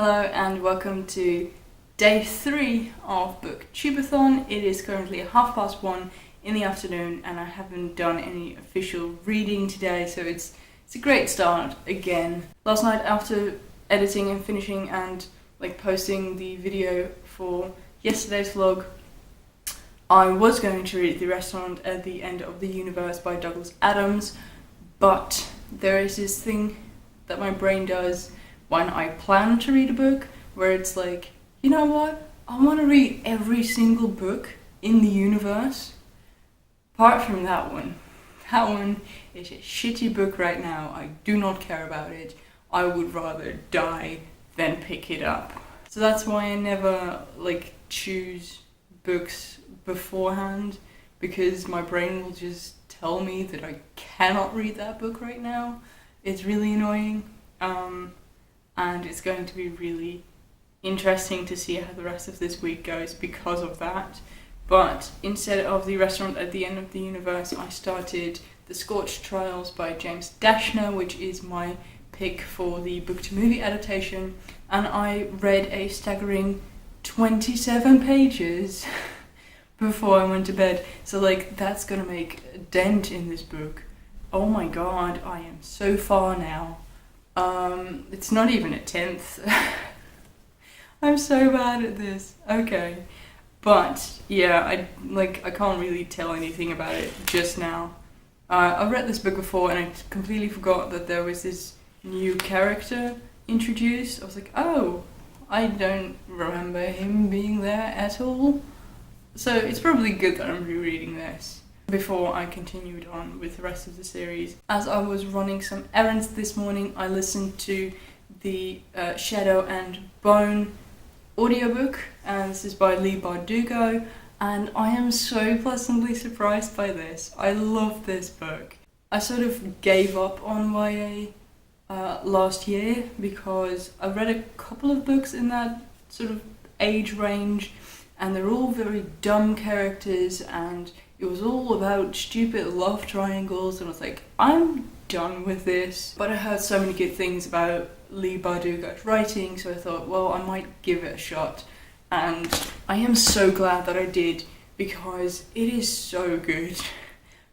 Hello and welcome to day 3 of Booktube-a-thon. It is currently 1:30 in the afternoon and I haven't done any official reading today, so it's a great start again. Last night, after editing and finishing and posting the video for yesterday's vlog, I was going to read The Restaurant at the End of the Universe by Douglas Adams, but there is this thing that my brain does when I plan to read a book, where it's like, you know what, I want to read every single book in the universe. Apart from that one is a shitty book right now. I do not care about it. I would rather die than pick it up. So that's why I never choose books beforehand, because my brain will just tell me that I cannot read that book right now. It's really annoying. And it's going to be really interesting to see how the rest of this week goes because of that. But instead of The Restaurant at the End of the Universe, I started The Scorch Trials by James Dashner, which is my pick for the book-to-movie adaptation, and I read a staggering 27 pages before I went to bed. So that's gonna make a dent in this book. Oh my god, I am so far now. It's not even a 10th. I'm so bad at this. Okay. But yeah, I can't really tell anything about it just now. I've read this book before and I completely forgot that there was this new character introduced. I was like, oh, I don't remember him being there at all. So it's probably good that I'm rereading this before I continued on with the rest of the series. As I was running some errands this morning, I listened to the Shadow and Bone audiobook, and this is by Leigh Bardugo, and I am so pleasantly surprised by this. I love this book. I sort of gave up on YA last year because I read a couple of books in that sort of age range, and they're all very dumb characters, and it was all about stupid love triangles, and I was like, I'm done with this. But I heard so many good things about Leigh Bardugo's writing, so I thought, well, I might give it a shot. And I am so glad that I did, because it is so good.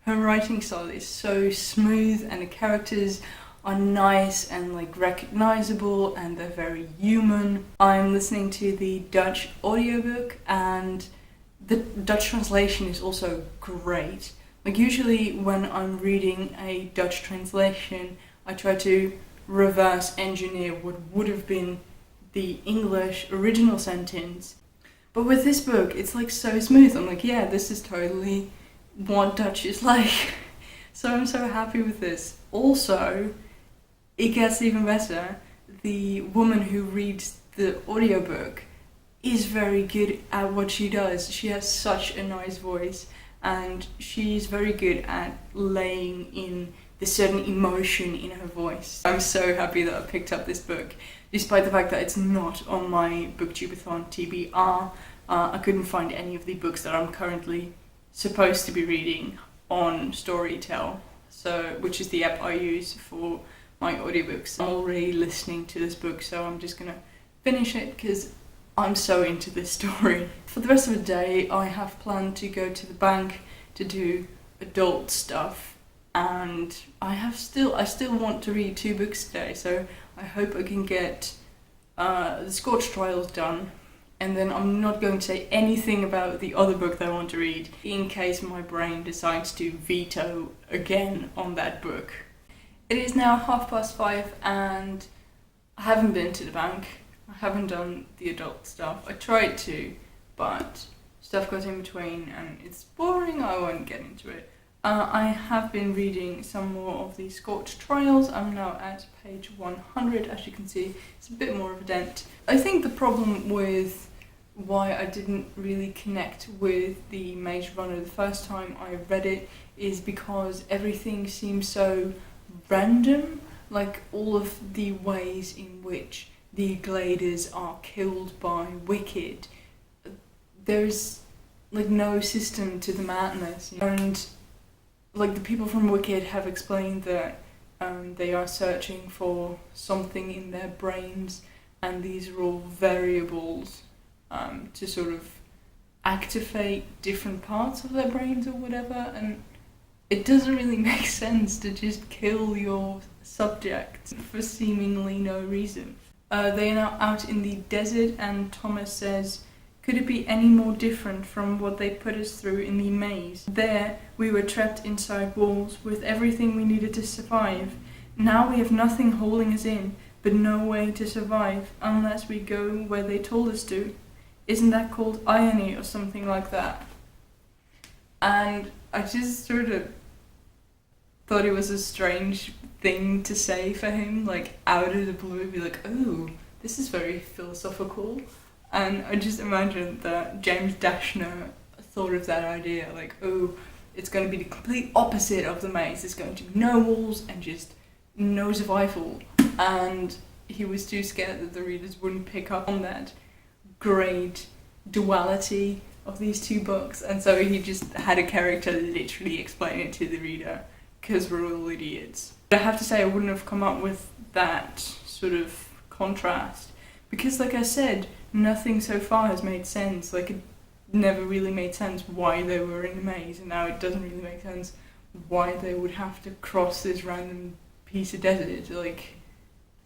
Her writing style is so smooth, and the characters are nice and recognizable, and they're very human. I'm listening to the Dutch audiobook, and the Dutch translation is also great. Usually when I'm reading a Dutch translation, I try to reverse engineer what would have been the English original sentence. But with this book, it's so smooth. I'm like, yeah, this is totally what Dutch is like. So I'm so happy with this. Also, it gets even better. The woman who reads the audiobook is very good at what she does. She has such a nice voice, and she's very good at laying in the certain emotion in her voice. I'm so happy that I picked up this book, despite the fact that it's not on my Booktube-a-thon TBR. I couldn't find any of the books that I'm currently supposed to be reading on Storytel, which is the app I use for my audiobooks. I'm already listening to this book, so I'm just gonna finish it because I'm so into this story. For the rest of the day, I have planned to go to the bank to do adult stuff, and I still want to read 2 books today, so I hope I can get the Scorch Trials done, and then I'm not going to say anything about the other book that I want to read, in case my brain decides to veto again on that book. It is now 5:30 and I haven't been to the bank. I haven't done the adult stuff. I tried to, but stuff got in between and it's boring. I won't get into it. I have been reading some more of the Scorch Trials. I'm now at page 100, as you can see. It's a bit more of a dent. I think the problem with why I didn't really connect with the Maze Runner the first time I read it is because everything seems so random. All of the ways in which the Gladers are killed by Wicked, there's no system to the madness, and the people from Wicked have explained that they are searching for something in their brains, and these are all variables to sort of activate different parts of their brains or whatever, and it doesn't really make sense to just kill your subject for seemingly no reason. They are now out in the desert, and Thomas says, "Could it be any more different from what they put us through in the maze? There, we were trapped inside walls with everything we needed to survive. Now we have nothing holding us in, but no way to survive unless we go where they told us to. Isn't that called irony or something like that?" And I just sort of thought it was a strange thing to say for him, like out of the blue, be like, "Oh, this is very philosophical." And I just imagined that James Dashner thought of that idea, like, oh, it's going to be the complete opposite of the maze. There's going to be no walls and just no survival. And he was too scared that the readers wouldn't pick up on that great duality of these two books. And so he just had a character literally explain it to the reader, because we're all idiots. But I have to say, I wouldn't have come up with that sort of contrast, because like I said, nothing so far has made sense. Like, it never really made sense why they were in the maze, and now it doesn't really make sense why they would have to cross this random piece of desert. Like,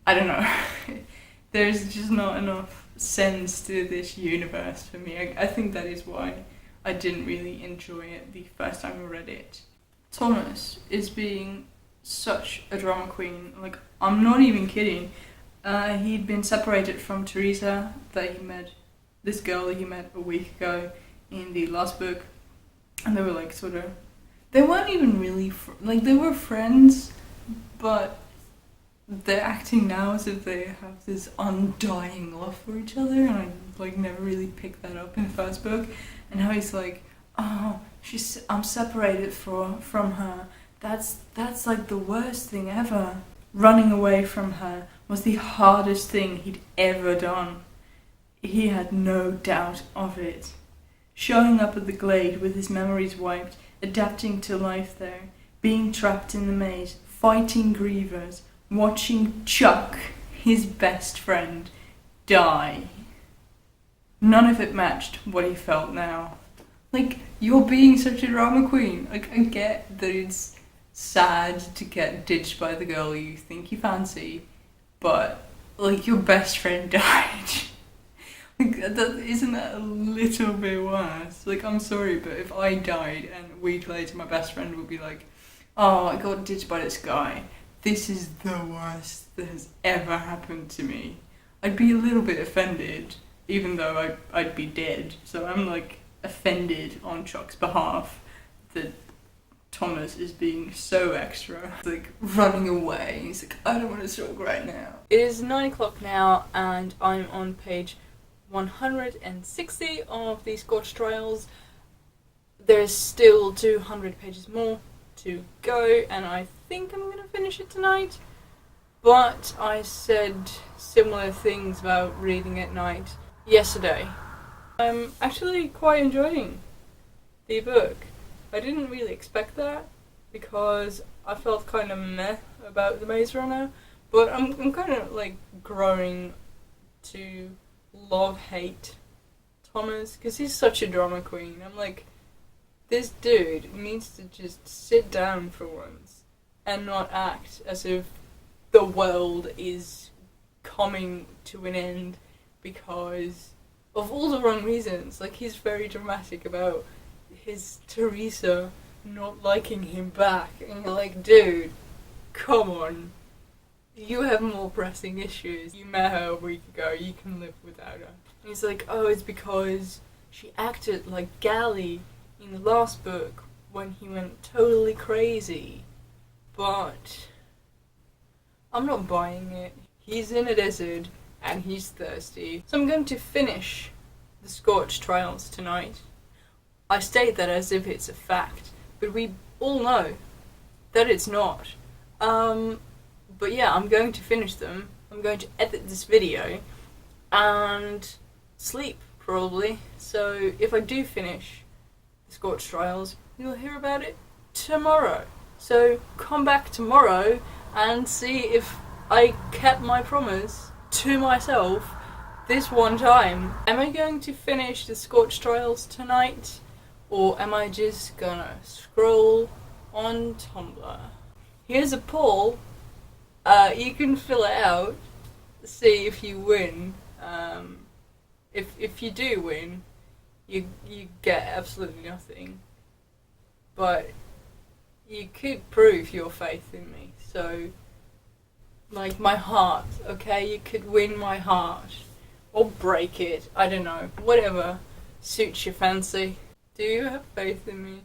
I don't know. There's just not enough sense to this universe for me. I think that is why I didn't really enjoy it the first time I read it. Thomas is being such a drama queen. Like, I'm not even kidding. He'd been separated from Teresa, this girl that he met a week ago in the last book, and they were like they weren't even really, they were friends, but they're acting now as if they have this undying love for each other, and I never really picked that up in the first book. And now he's like, "Oh, I'm separated from her. That's like the worst thing ever." Running away from her was the hardest thing he'd ever done. He had no doubt of it. Showing up at the glade with his memories wiped, adapting to life there, being trapped in the maze, fighting grievers, watching Chuck, his best friend, die. None of it matched what he felt now. Like, you're being such a drama queen. Like, I get that it's sad to get ditched by the girl you think you fancy, but, like, your best friend died. Isn't that a little bit worse? Like, I'm sorry, but if I died and a week later my best friend would be like, "Oh, I got ditched by this guy. This is the worst that has ever happened to me," I'd be a little bit offended, even though I'd be dead. So I'm, like, offended on Chuck's behalf that Thomas is being so extra. Like, running away. He's like, "I don't want to talk right now." It is 9 o'clock now, and I'm on page 160 of the Scorch Trials. There's still 200 pages more to go, and I think I'm gonna finish it tonight. But I said similar things about reading at night yesterday. I'm actually quite enjoying the book. I didn't really expect that, because I felt kind of meh about the Maze Runner, but I'm kind of like growing to love-hate Thomas, because he's such a drama queen. I'm like, this dude needs to just sit down for once and not act as if the world is coming to an end because of all the wrong reasons. Like, he's very dramatic about his Teresa not liking him back, and you're like, dude, come on. You have more pressing issues. You met her a week ago, you can live without her. And he's like, "Oh, it's because she acted like Gally in the last book when he went totally crazy." But I'm not buying it. He's in a desert and he's thirsty. So I'm going to finish the Scorch Trials tonight. I state that as if it's a fact, but we all know that it's not. But yeah, I'm going to finish them. I'm going to edit this video and sleep, probably. So if I do finish the Scorch Trials, you'll hear about it tomorrow. So come back tomorrow and see if I kept my promise to myself this one time, am I going to finish the Scorch Trials tonight, or am I just gonna scroll on Tumblr? Here's a poll. You can fill it out, see if you win. If you do win, you get absolutely nothing. But you could prove your faith in me. So, like my heart, okay? You could win my heart. Or break it. I don't know. Whatever suits your fancy. Do you have faith in me?